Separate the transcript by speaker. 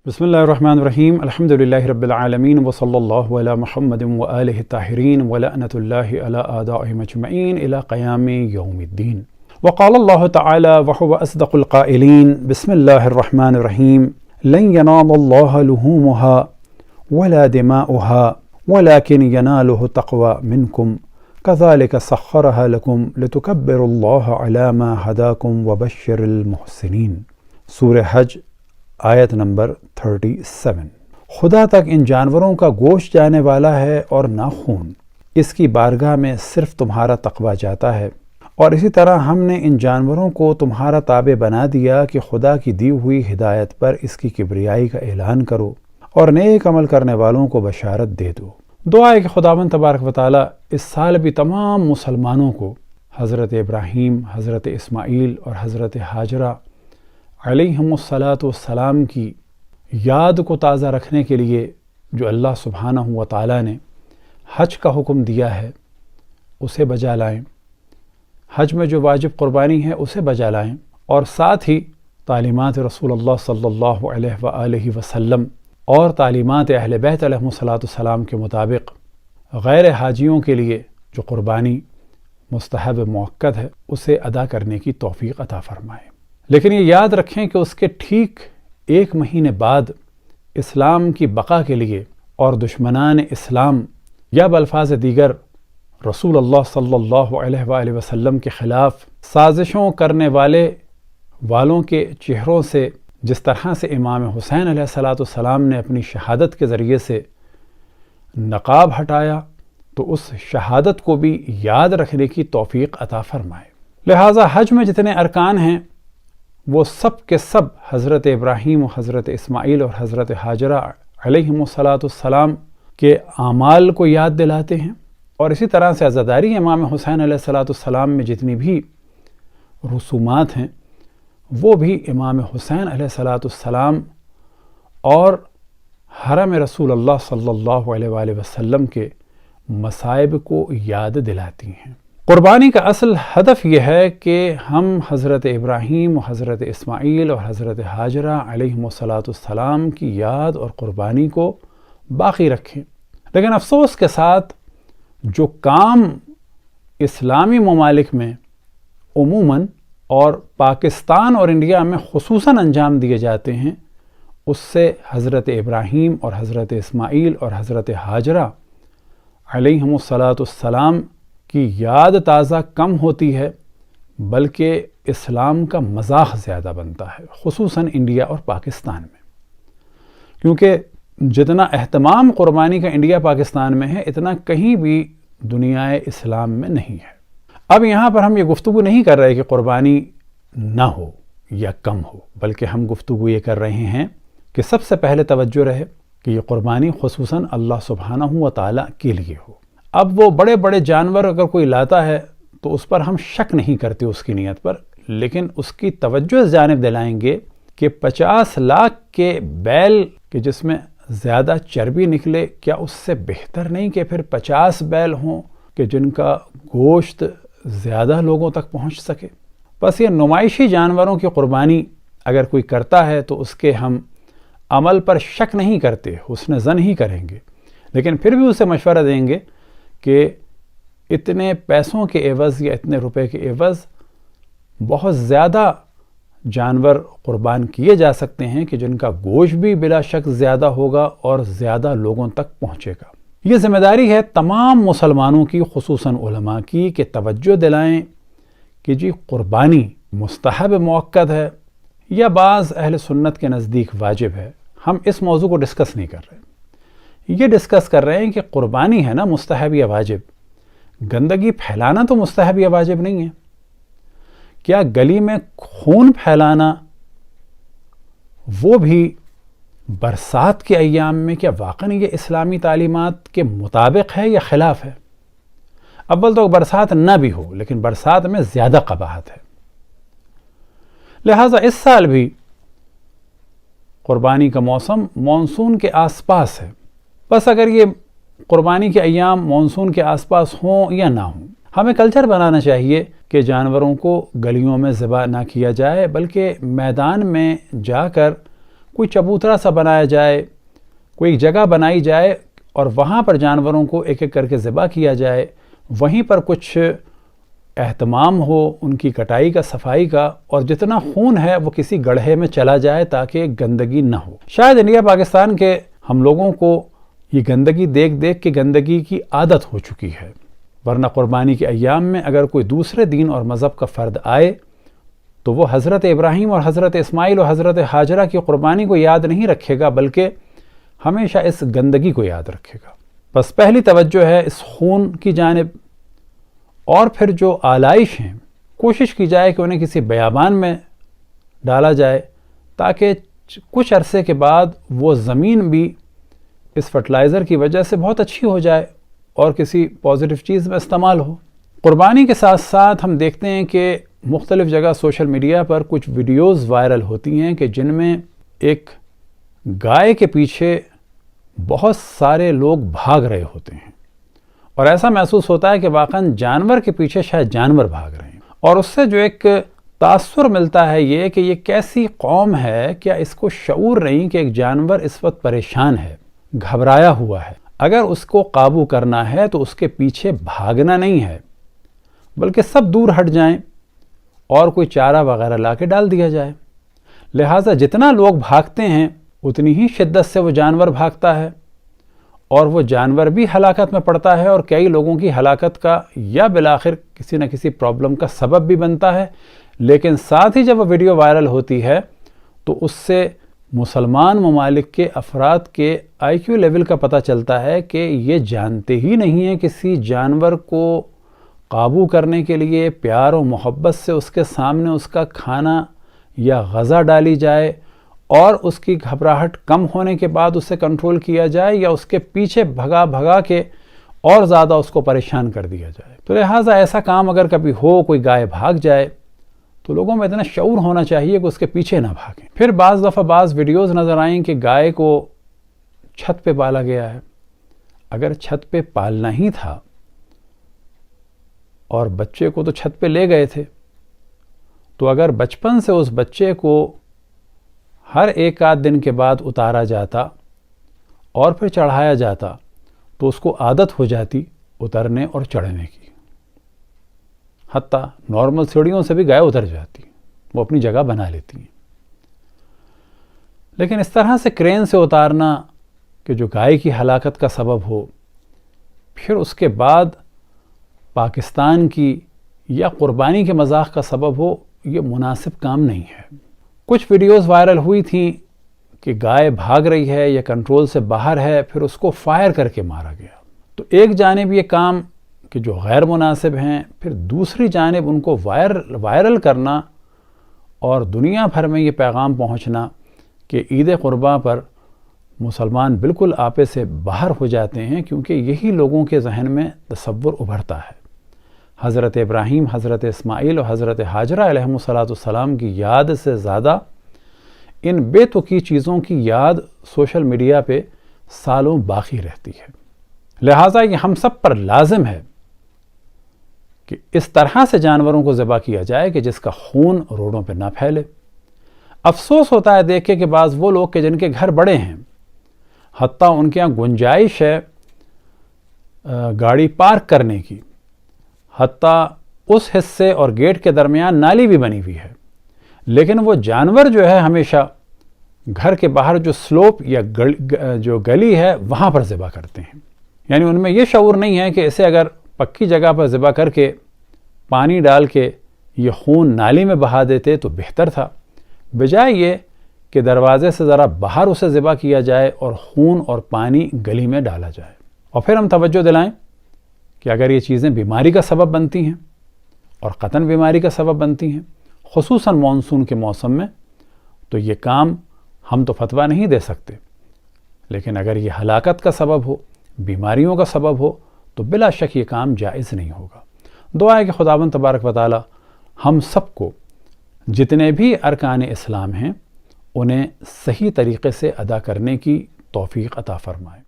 Speaker 1: بسم اللہ الرحمن الرحیم الحمدللہ رب العالمین وصلی اللہ علی محمد وآلہ الطاہرین ولعنۃ اللہ علی اعدائہم اجمعین الی قیام یوم الدین۔ وقال اللہ تعالی وهو اصدق القائلین بسم اللہ الرحمن الرحیم لن ینال اللہ لحومها ولا دماؤها ولكن يناله التقوى منکم كذلك سخرها لكم لتكبروا الله على ما هداكم وبشر المحسنین۔ سورہ حج آیت نمبر 37۔ خدا تک ان جانوروں کا گوشت جانے والا ہے اور نہ خون، اس کی بارگاہ میں صرف تمہارا تقوی جاتا ہے، اور اسی طرح ہم نے ان جانوروں کو تمہارا تابع بنا دیا کہ خدا کی دی ہوئی ہدایت پر اس کی کبریائی کا اعلان کرو اور نیک عمل کرنے والوں کو بشارت دے دو۔ دعا ہے کہ خداوند تبارک و تعالی اس سال بھی تمام مسلمانوں کو حضرت ابراہیم، حضرت اسماعیل اور حضرت ہاجرہ علیہم الصلاۃ والسلام کی یاد کو تازہ رکھنے کے لیے جو اللہ سبحانہ و تعالیٰ نے حج کا حکم دیا ہے اسے بجا لائیں، حج میں جو واجب قربانی ہے اسے بجا لائیں، اور ساتھ ہی تعلیمات رسول اللہ صلی اللہ علیہ وآلہ وسلم اور تعلیمات اہل بیت علیہم الصلاۃ والسلام کے مطابق غیر حاجیوں کے لیے جو قربانی مستحب مؤکد ہے اسے ادا کرنے کی توفیق عطا فرمائے۔ لیکن یہ یاد رکھیں کہ اس کے ٹھیک ایک مہینے بعد اسلام کی بقا کے لیے اور دشمنان اسلام یا بالفاظ دیگر رسول اللہ صلی اللہ علیہ وآلہ وسلم کے خلاف سازشوں کرنے والوں کے چہروں سے جس طرح سے امام حسین علیہ الصلاۃ والسلام نے اپنی شہادت کے ذریعے سے نقاب ہٹایا، تو اس شہادت کو بھی یاد رکھنے کی توفیق عطا فرمائے۔ لہٰذا حج میں جتنے ارکان ہیں وہ سب کے سب حضرت ابراہیم و حضرت اسماعیل اور حضرت ہاجرہ علیہم الصلاۃ والسلام کے اعمال کو یاد دلاتے ہیں، اور اسی طرح سے عزاداری امام حسین علیہ الصلاۃ والسلام میں جتنی بھی رسومات ہیں وہ بھی امام حسین علیہ الصلاۃ والسلام اور حرم رسول اللہ صلی اللہ علیہ وآلہ وسلم کے مصائب کو یاد دلاتی ہیں۔ قربانی کا اصل ہدف یہ ہے کہ ہم حضرت ابراہیم و حضرت اسماعیل اور حضرت ہاجرہ علیہم الصلاۃ والسلام کی یاد اور قربانی کو باقی رکھیں۔ لیکن افسوس کے ساتھ جو کام اسلامی ممالک میں عموماً اور پاکستان اور انڈیا میں خصوصاً انجام دیے جاتے ہیں، اس سے حضرت ابراہیم اور حضرت اسماعیل اور حضرت ہاجرہ علیہم الصلاۃ والسلام کی یاد تازہ کم ہوتی ہے، بلکہ اسلام کا مذاق زیادہ بنتا ہے، خصوصاً انڈیا اور پاکستان میں، کیونکہ جتنا اہتمام قربانی کا انڈیا پاکستان میں ہے اتنا کہیں بھی دنیا اسلام میں نہیں ہے۔ اب یہاں پر ہم یہ گفتگو نہیں کر رہے کہ قربانی نہ ہو یا کم ہو، بلکہ ہم گفتگو یہ کر رہے ہیں کہ سب سے پہلے توجہ رہے کہ یہ قربانی خصوصاً اللہ سبحانہ و تعالیٰ کے لیے ہو۔ اب وہ بڑے بڑے جانور اگر کوئی لاتا ہے تو اس پر ہم شک نہیں کرتے اس کی نیت پر، لیکن اس کی توجہ اس جانب دلائیں گے کہ 50 لاکھ کے بیل کہ جس میں زیادہ چربی نکلے، کیا اس سے بہتر نہیں کہ پھر 50 بیل ہوں کہ جن کا گوشت زیادہ لوگوں تک پہنچ سکے؟ بس یہ نمائشی جانوروں کی قربانی اگر کوئی کرتا ہے تو اس کے ہم عمل پر شک نہیں کرتے، حسن ظن ہی کریں گے، لیکن پھر بھی اسے مشورہ دیں گے کہ اتنے پیسوں کے عوض یا اتنے روپے کے عوض بہت زیادہ جانور قربان کیے جا سکتے ہیں کہ جن کا گوشت بھی بلا شک زیادہ ہوگا اور زیادہ لوگوں تک پہنچے گا۔ یہ ذمہ داری ہے تمام مسلمانوں کی، خصوصاً علماء کی، کہ توجہ دلائیں کہ جی قربانی مستحب مؤکد ہے یا بعض اہل سنت کے نزدیک واجب ہے۔ ہم اس موضوع کو ڈسکس نہیں کر رہے، یہ ڈسکس کر رہے ہیں کہ قربانی ہے نا مستحب یا واجب، گندگی پھیلانا تو مستحب یا واجب نہیں ہے۔ کیا گلی میں خون پھیلانا وہ بھی برسات کے ایام میں کیا واقعی یہ اسلامی تعلیمات کے مطابق ہے یا خلاف ہے؟ اول تو برسات نہ بھی ہو، لیکن برسات میں زیادہ قباحت ہے۔ لہٰذا اس سال بھی قربانی کا موسم مانسون کے آس پاس ہے، بس اگر یہ قربانی کے ایام مانسون کے آس پاس ہوں یا نہ ہوں، ہمیں کلچر بنانا چاہیے کہ جانوروں کو گلیوں میں ذبح نہ کیا جائے، بلکہ میدان میں جا کر کوئی چبوترا سا بنایا جائے، کوئی ایک جگہ بنائی جائے اور وہاں پر جانوروں کو ایک ایک کر کے ذبح کیا جائے، وہیں پر کچھ اہتمام ہو ان کی کٹائی کا، صفائی کا، اور جتنا خون ہے وہ کسی گڑھے میں چلا جائے تاکہ گندگی نہ ہو۔ شاید انڈیا پاکستان کے ہم لوگوں کو یہ گندگی دیکھ دیکھ کے گندگی کی عادت ہو چکی ہے، ورنہ قربانی کے ایام میں اگر کوئی دوسرے دین اور مذہب کا فرد آئے تو وہ حضرت ابراہیم اور حضرت اسماعیل اور حضرت ہاجرہ کی قربانی کو یاد نہیں رکھے گا، بلکہ ہمیشہ اس گندگی کو یاد رکھے گا۔ بس پہلی توجہ ہے اس خون کی جانب، اور پھر جو آلائش ہیں کوشش کی جائے کہ انہیں کسی بیابان میں ڈالا جائے تاکہ کچھ عرصے کے بعد وہ زمین بھی اس فرٹیلائزر کی وجہ سے بہت اچھی ہو جائے اور کسی پازیٹیو چیز میں استعمال ہو۔ قربانی کے ساتھ ساتھ ہم دیکھتے ہیں کہ مختلف جگہ سوشل میڈیا پر کچھ ویڈیوز وائرل ہوتی ہیں کہ جن میں ایک گائے کے پیچھے بہت سارے لوگ بھاگ رہے ہوتے ہیں، اور ایسا محسوس ہوتا ہے کہ واقعاً جانور کے پیچھے شاید جانور بھاگ رہے ہیں، اور اس سے جو ایک تاثر ملتا ہے یہ کہ یہ کیسی قوم ہے، کیا اس کو شعور نہیں کہ ایک جانور اس وقت پریشان ہے، گھبرایا ہوا ہے، اگر اس کو قابو کرنا ہے تو اس کے پیچھے بھاگنا نہیں ہے بلکہ سب دور ہٹ جائیں اور کوئی چارہ وغیرہ لا کے ڈال دیا جائے۔ لہٰذا جتنا لوگ بھاگتے ہیں اتنی ہی شدت سے وہ جانور بھاگتا ہے، اور وہ جانور بھی ہلاکت میں پڑتا ہے، اور کئی لوگوں کی ہلاکت کا یا بالآخر کسی نہ کسی پرابلم کا سبب بھی بنتا ہے۔ لیکن ساتھ ہی جب وہ ویڈیو وائرل ہوتی ہے تو اس سے مسلمان ممالک کے افراد کے آئی کیو لیول کا پتہ چلتا ہے کہ یہ جانتے ہی نہیں ہیں کسی جانور کو قابو کرنے کے لیے پیار و محبت سے اس کے سامنے اس کا کھانا یا غذا ڈالی جائے اور اس کی گھبراہٹ کم ہونے کے بعد اسے کنٹرول کیا جائے، یا اس کے پیچھے بھگا کے اور زیادہ اس کو پریشان کر دیا جائے۔ تو لہٰذا ایسا کام اگر کبھی ہو، کوئی گائے بھاگ جائے، تو لوگوں میں اتنا شعور ہونا چاہیے کہ اس کے پیچھے نہ بھاگیں۔ پھر بعض دفعہ بعض ویڈیوز نظر آئیں کہ گائے کو چھت پہ پالا گیا ہے۔ اگر چھت پہ پالنا ہی تھا اور بچے کو تو چھت پہ لے گئے تھے، تو اگر بچپن سے اس بچے کو ہر ایک آدھ دن کے بعد اتارا جاتا اور پھر چڑھایا جاتا تو اس کو عادت ہو جاتی اترنے اور چڑھنے کی، حتیٰ نارمل سیڑھیوں سے بھی گائے اتر جاتی، وہ اپنی جگہ بنا لیتی ہیں۔ لیکن اس طرح سے کرین سے اتارنا کہ جو گائے کی ہلاکت کا سبب ہو، پھر اس کے بعد پاکستان کی یا قربانی کے مذاق کا سبب ہو، یہ مناسب کام نہیں ہے۔ کچھ ویڈیوز وائرل ہوئی تھیں کہ گائے بھاگ رہی ہے یا کنٹرول سے باہر ہے، پھر اس کو فائر کر کے مارا گیا۔ تو ایک جانب یہ کام کہ جو غیر مناسب ہیں، پھر دوسری جانب ان کو وائرل کرنا اور دنیا بھر میں یہ پیغام پہنچنا کہ عید قرباں پر مسلمان بالکل آپے سے باہر ہو جاتے ہیں، کیونکہ یہی لوگوں کے ذہن میں تصور ابھرتا ہے۔ حضرت ابراہیم، حضرت اسماعیل اور حضرت ہاجرہ علیہم السلام کی یاد سے زیادہ ان بے تکی چیزوں کی یاد سوشل میڈیا پہ سالوں باقی رہتی ہے۔ لہٰذا یہ ہم سب پر لازم ہے کہ اس طرح سے جانوروں کو ذبح کیا جائے کہ جس کا خون روڈوں پہ نہ پھیلے۔ افسوس ہوتا ہے دیکھ کے کہ بعض وہ لوگ کہ جن کے گھر بڑے ہیں، حتیٰ ان کے یہاں گنجائش ہے گاڑی پارک کرنے کی، حتیٰ اس حصے اور گیٹ کے درمیان نالی بھی بنی ہوئی ہے، لیکن وہ جانور جو ہے ہمیشہ گھر کے باہر جو سلوپ یا جو گلی ہے وہاں پر ذبح کرتے ہیں۔ یعنی ان میں یہ شعور نہیں ہے کہ اسے اگر پکی جگہ پر ذبح کر کے پانی ڈال کے یہ خون نالی میں بہا دیتے تو بہتر تھا، بجائے یہ کہ دروازے سے ذرا باہر اسے ذبح کیا جائے اور خون اور پانی گلی میں ڈالا جائے۔ اور پھر ہم توجہ دلائیں کہ اگر یہ چیزیں بیماری کا سبب بنتی ہیں اور قطعاً بیماری کا سبب بنتی ہیں، خصوصاً مانسون کے موسم میں، تو یہ کام ہم تو فتویٰ نہیں دے سکتے، لیکن اگر یہ ہلاکت کا سبب ہو، بیماریوں کا سبب ہو، تو بلا شک یہ کام جائز نہیں ہوگا۔ دعا ہے کہ خداوند تبارک و تعالی ہم سب کو جتنے بھی ارکان اسلام ہیں انہیں صحیح طریقے سے ادا کرنے کی توفیق عطا فرمائے۔